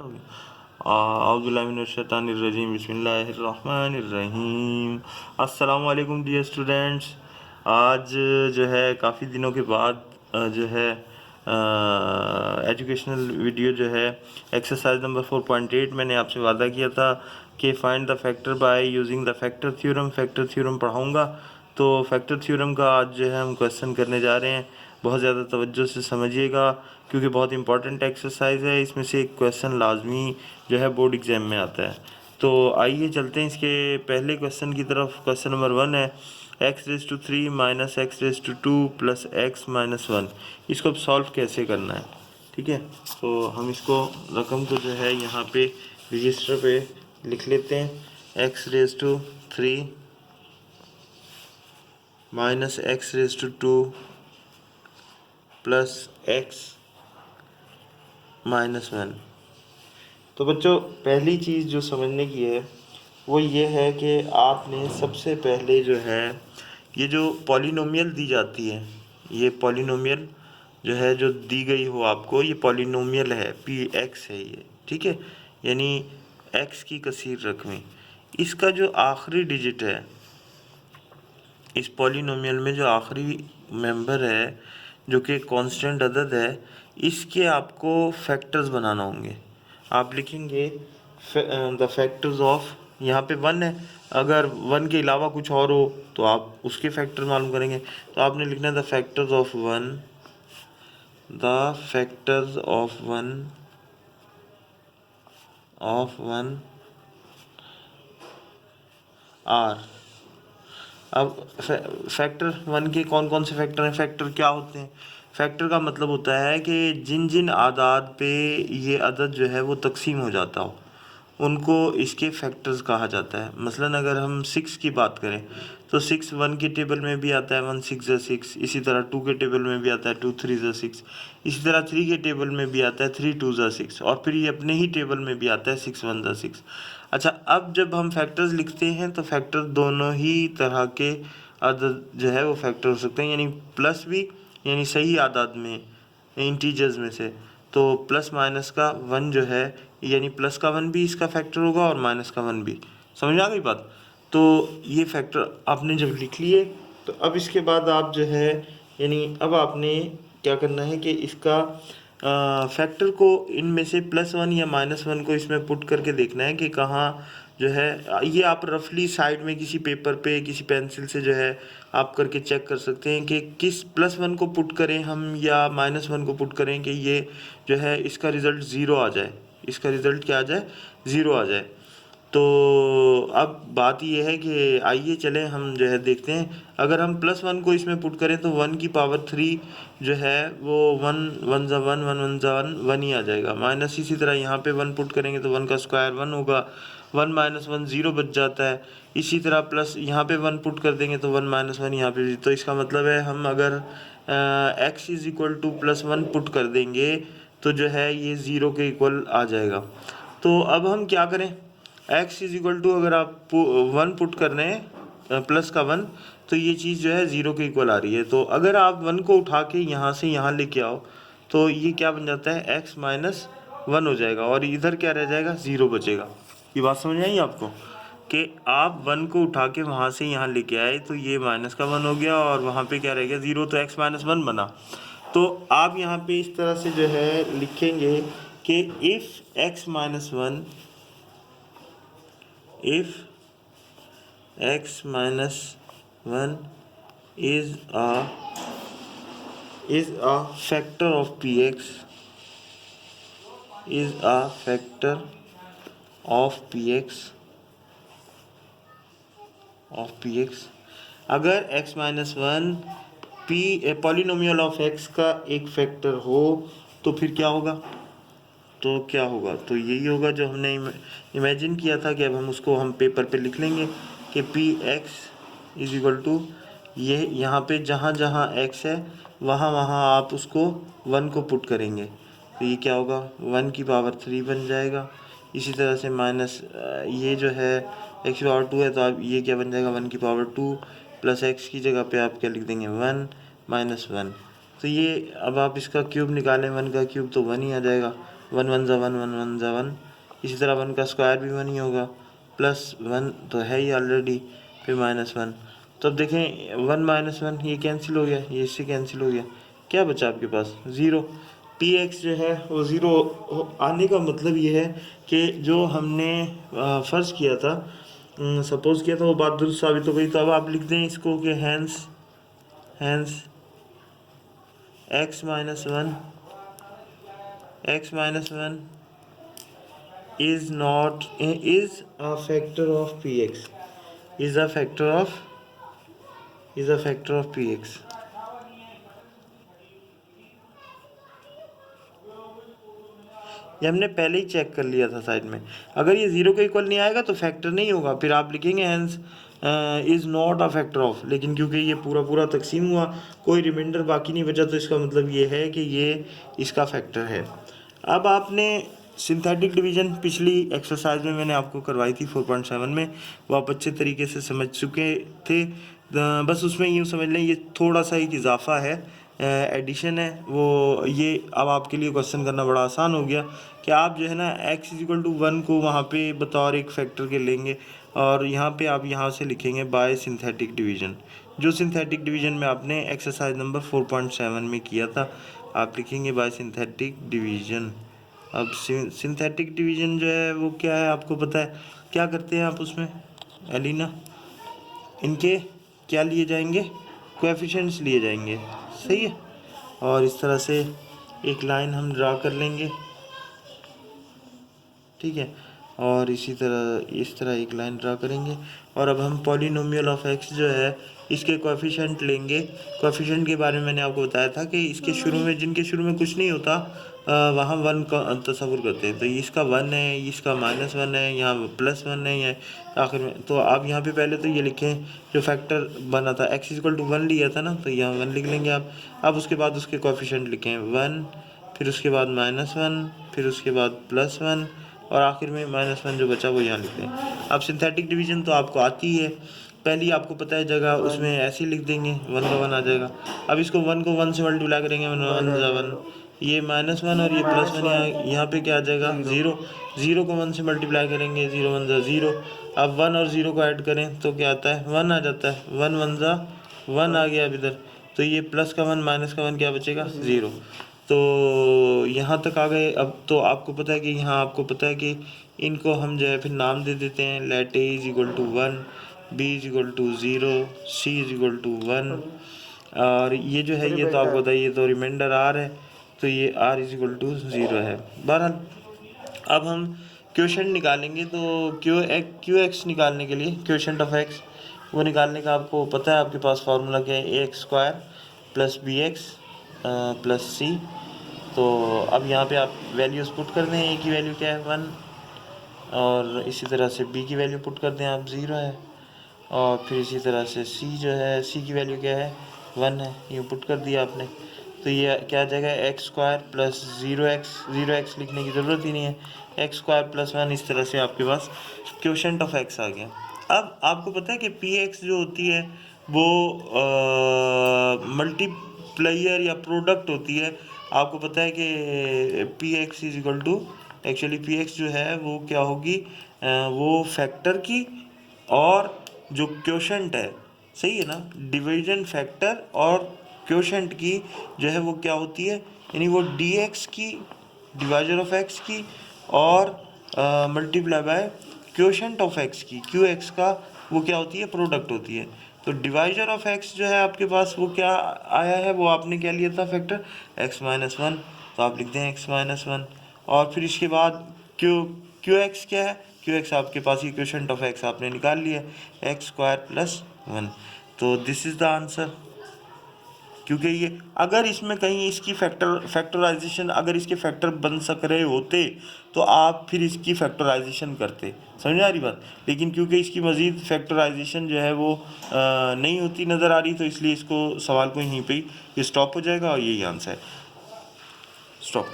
औज़ुबिल्लाहिमिनश्शैतानिर्रजीम बिस्मिल्लाहिर्रहमानिर्रहीम। अस्सलामु अलैकुम डियर स्टूडेंट्स। आज जो है काफ़ी दिनों के बाद जो है एजुकेशनल वीडियो जो है एक्सरसाइज नंबर 4.8 मैंने आपसे वादा किया था कि find the factor by using the factor theorem पढ़ाऊँगा। तो फैक्टर थ्योरम का आज जो है हम क्वेश्चन करने जा रहे हैं। बहुत ज़्यादा तवज्जो से समझिएगा क्योंकि बहुत इंपॉर्टेंट एक्सरसाइज है। इसमें से एक क्वेश्चन लाजमी जो है बोर्ड एग्जाम में आता है। तो आइए चलते हैं इसके पहले क्वेश्चन की तरफ। क्वेश्चन नंबर 1 है x⁵ minus x⁵ plus x-1। इसको अब सॉल्व कैसे करना है, ठीक है। तो हम इसको रकम को जो है यहाँ पे रजिस्टर पे लिख लेते हैं। x⁵ minus x⁵ plus x-1। तो बच्चों पहली चीज़ जो समझने की है वो ये है कि आपने सबसे पहले जो है ये जो पॉलिनोमियल दी जाती है, ये पॉलिनोमियल जो है जो दी गई हो आपको, ये पॉलिनोमियल है, px है ये, ठीक है। यानी x की कसीर रकमी, इसका जो आखिरी डिजिट है इस पॉलिनोमियल में, जो आखिरी मेंबर है जो कि कांस्टेंट अदद है, इसके आपको फैक्टर्स बनाना होंगे। आप लिखेंगे द फैक्टर्स ऑफ, यहाँ पे 1 है, अगर 1 के अलावा कुछ और हो तो आप उसके फैक्टर मालूम करेंगे। तो आपने लिखना है the factors of 1, the factors of 1 R. अब फैक्टर 1 के कौन कौन से फैक्टर हैं? फैक्टर क्या होते हैं? फैक्टर का मतलब होता है कि जिन जिन आदाद पे ये अदद जो है वो तकसीम हो जाता हो उनको इसके फैक्टर्स कहा जाता है। मसलन अगर हम 6 की बात करें तो 6 1 के टेबल में भी आता है 1 6 6, इसी तरह 2 के टेबल में भी आता है 2 3 6, इसी तरह 3 के टेबल में भी आता है 3 2 6, और फिर ये अपने ही टेबल में भी आता है 6 1 6। अच्छा, अब जब हम फैक्टर्स लिखते हैं तो फैक्टर दोनों ही तरह के अदद जो है वो फैक्टर हो सकते हैं, यानी प्लस भी, यानी सही आदाद में, इंटीजर्स में से। तो प्लस माइनस का 1 जो है, यानी प्लस का 1 भी इसका फैक्टर होगा और माइनस का 1 भी। समझ आ गई बात? तो ये फैक्टर आपने जब लिख लिए तो अब इसके बाद आप जो है, यानी अब आपने क्या करना है कि इसका फैक्टर को इनमें से +1 या -1 को इसमें पुट करके देखना है कि कहाँ जो है। ये आप रफली साइड में किसी पेपर पे किसी पेंसिल से जो है आप करके चेक कर सकते हैं कि किस +1 को पुट करें हम या -1 को पुट करें कि ये जो है इसका रिज़ल्ट ज़ीरो आ जाए, इसका रिज़ल्ट क्या आ जाए, ज़ीरो आ जाए। तो अब बात ये है कि आइए चलें हम जो है देखते हैं। अगर हम +1 को इसमें पुट करें तो 1 की पावर 3 जो है वो 1 1 ज़ा 1 1 1 ज़ा 1 1 ही आ जाएगा। माइनस इसी तरह यहाँ पे 1 पुट करेंगे तो 1 का स्क्वायर 1 होगा, 1 - 1 0 बच जाता है। इसी तरह प्लस यहाँ पे 1 पुट कर देंगे तो 1 - 1 यहाँ पे भी। तो इसका मतलब है हम अगर x = +1 पुट कर देंगे तो जो है ये 0 के इक्वल आ जाएगा। तो अब हम क्या करें? x अगर आप 1 पुट कर रहे हैं, प्लस का 1, तो ये चीज़ जो है 0 के इक्वल आ रही है। तो अगर आप 1 को उठा के यहाँ से यहाँ लेके आओ तो ये क्या बन जाता है, x - 1 हो जाएगा और इधर क्या रह जाएगा, 0 बचेगा। ये बात समझ आई आपको कि आप 1 को उठा के वहाँ से यहाँ लेके आए तो ये माइनस का 1 हो गया और वहाँ पे क्या रह गया, 0, तो x - 1 बना। तो आप यहाँ पे इस तरह से जो है लिखेंगे कि if x - 1, if x - 1 is a factor of px, is a factor of px अगर x - 1 पॉलिनोमियल ऑफ x का एक फैक्टर हो तो फिर क्या होगा, तो क्या होगा, तो यही होगा जो हमने इमेजिन किया था कि अब हम उसको हम पेपर पे लिख लेंगे कि px = ये यहाँ पे जहाँ जहाँ x है वहाँ वहाँ आप उसको 1 को पुट करेंगे तो ये क्या होगा, 1 की पावर 3 बन जाएगा। इसी तरह से माइनस ये जो है x की पावर 2 है तो आप ये क्या बन जाएगा, 1 की पावर 2 प्लस x की जगह पे आप क्या लिख देंगे, 1 - 1। तो ये अब आप इसका क्यूब निकालें, 1 का क्यूब तो 1 ही आ जाएगा, 1 1 जा 1 1 1 जा 1, इसी तरह 1 का स्क्वायर भी 1 ही होगा, प्लस 1 तो है ही ऑलरेडी, फिर -1। तो अब देखें 1 -1 ये कैंसिल हो गया, ये इससे कैंसिल हो गया, क्या बचा आपके पास 0। पी एक्स जो है वो 0 आने का मतलब ये है कि जो हमने फ़र्ज़ किया था, सपोज़ किया था, वो बात दुरुस्त साबित हो गई। तो अब आप लिख दें इसको कि hence x minus one is a factor of px, is a factor of px। ये हमने पहले ही चेक कर लिया था साइड में। अगर ये 0 के इक्वल नहीं आएगा तो फैक्टर नहीं होगा, फिर आप लिखेंगे hence is not a factor of. लेकिन क्योंकि ये पूरा तकसीम हुआ, कोई रिमाइंडर बाकी नहीं बचा, तो इसका मतलब ये है कि ये इसका फैक्टर है। अब आपने सिंथेटिक डिवीज़न पिछली एक्सरसाइज में मैंने आपको करवाई थी 4.7 में, वो आप अच्छे तरीके से समझ चुके थे। बस उसमें यूँ समझ लें ये थोड़ा सा एक इजाफा है, एडिशन है वो। ये अब आपके लिए क्वेश्चन करना बड़ा आसान हो गया कि आप जो है ना x=1 को वहाँ पे बतौर एक फैक्टर के लेंगे, और यहाँ पे आप यहाँ से लिखेंगे बाय सिंथेटिक डिवीज़न। जो सिंथेटिक डिवीज़न में आपने एक्सरसाइज नंबर 4.7 में किया था, आप लिखेंगे बाय सिंथेटिक डिवीज़न। अब सिंथेटिक डिवीज़न जो है वो क्या है आपको पता है, क्या करते हैं आप उसमें एलिना, इनके क्या लिए जाएंगे, कोएफिशिएंट्स लिए जाएंगे, सही है। और इस तरह से एक लाइन हम ड्रा कर लेंगे, ठीक है, और इसी तरह इस तरह एक लाइन ड्रा करेंगे। और अब हम पॉलिनोमियल ऑफ एक्स जो है इसके कोएफिशिएंट लेंगे। कोएफिशिएंट के बारे में मैंने आपको बताया था कि इसके शुरू में, जिनके शुरू में कुछ नहीं होता वहाँ 1 का तस्वुर करते हैं। तो इसका 1 है, इसका -1 है, यहाँ +1 है, या आखिर में। तो आप यहाँ पे पहले तो ये लिखें जो फैक्टर बना था x=1 लिया था ना, तो यहाँ 1 लिख लेंगे आप। अब उसके बाद उसके कोएफिशिएंट लिखें 1, फिर उसके बाद -1, फिर उसके बाद +1, और आखिर में -1 जो बचा वो यहाँ लिख दें। अब सिंथेटिक डिवीज़न तो आपको आती है, पहली आपको पता है जगह, उसमें ऐसे ही लिख देंगे 1 का 1 आ जाएगा। अब इसको 1 को 1 से मल्टीप्लाई करेंगे, 1 1 ये -1 और ये +1, यहाँ पे क्या आ जाएगा 0। 0 को 1 से मल्टीप्लाई करेंगे, 0 1 0। अब 1 और 0 को ऐड करें तो क्या आता है 1 आ जाता है, 1 1 1 आ गया अब इधर। तो ये प्लस का 1 माइनस का 1 क्या बचेगा 0। तो यहाँ तक आ गए। अब तो आपको पता है कि यहाँ आपको पता है कि इनको हम जो है फिर नाम दे देते हैं, लेट a=1, b=0, c=1, और ये जो है ये तो आपको पता है ये तो रिमाइंडर r है, तो ये r=0 है। बहरहाल अब हम क्वोशंट निकालेंगे, तो क्यू एक्स निकालने के लिए क्वोशंट ऑफ x वो निकालने का आपको पता है, आपके पास फार्मूला क्या है, ax² + bx + c। तो अब यहाँ पे आप वैल्यूज़ पुट कर दें, a की वैल्यू क्या है 1, और इसी तरह से b की वैल्यू पुट कर दें आप 0 है, और फिर इसी तरह से c जो है c की वैल्यू क्या है 1 है, ये पुट कर दिया आपने। तो ये क्या आ जाएगा x² + 0x लिखने की ज़रूरत ही नहीं है, x² + 1। इस तरह से आपके पास क्वोशंट ऑफ x आ गया। अब आपको पता है कि px जो होती है वो मल्टीप्लायर या प्रोडक्ट होती है। आपको पता है कि px एक्चुअली px जो है वो क्या होगी, वो फैक्टर की और जो क्वोशंट है, सही है ना, डिवीजन फैक्टर और क्वोशंट की जो है वो क्या होती है, यानी वो dx की डिवाइजर ऑफ x की और multiply by quotient of x की, qx का वो क्या होती है, प्रोडक्ट होती है। तो डिवाइजर ऑफ x जो है आपके पास वो क्या आया है, वो आपने क्या लिया था फैक्टर x-1, तो आप लिखते हैं x-1, और फिर इसके बाद qx क्या है, qx आपके पास ये क्वोशंट ऑफ x आपने निकाल लिया x² + 1। तो दिस इज़ द आंसर। क्योंकि ये अगर इसमें कहीं इसकी फैक्टराइजेशन अगर इसके फैक्टर बन सक रहे होते तो आप फिर इसकी फैक्टराइजेशन करते, समझ आ रही बात। लेकिन क्योंकि इसकी मज़ीद फैक्टराइजेशन जो है वो नहीं होती नज़र आ रही, तो इसलिए इसको सवाल को यहीं पे ही स्टॉप हो जाएगा, और यही आंसर है, स्टॉप।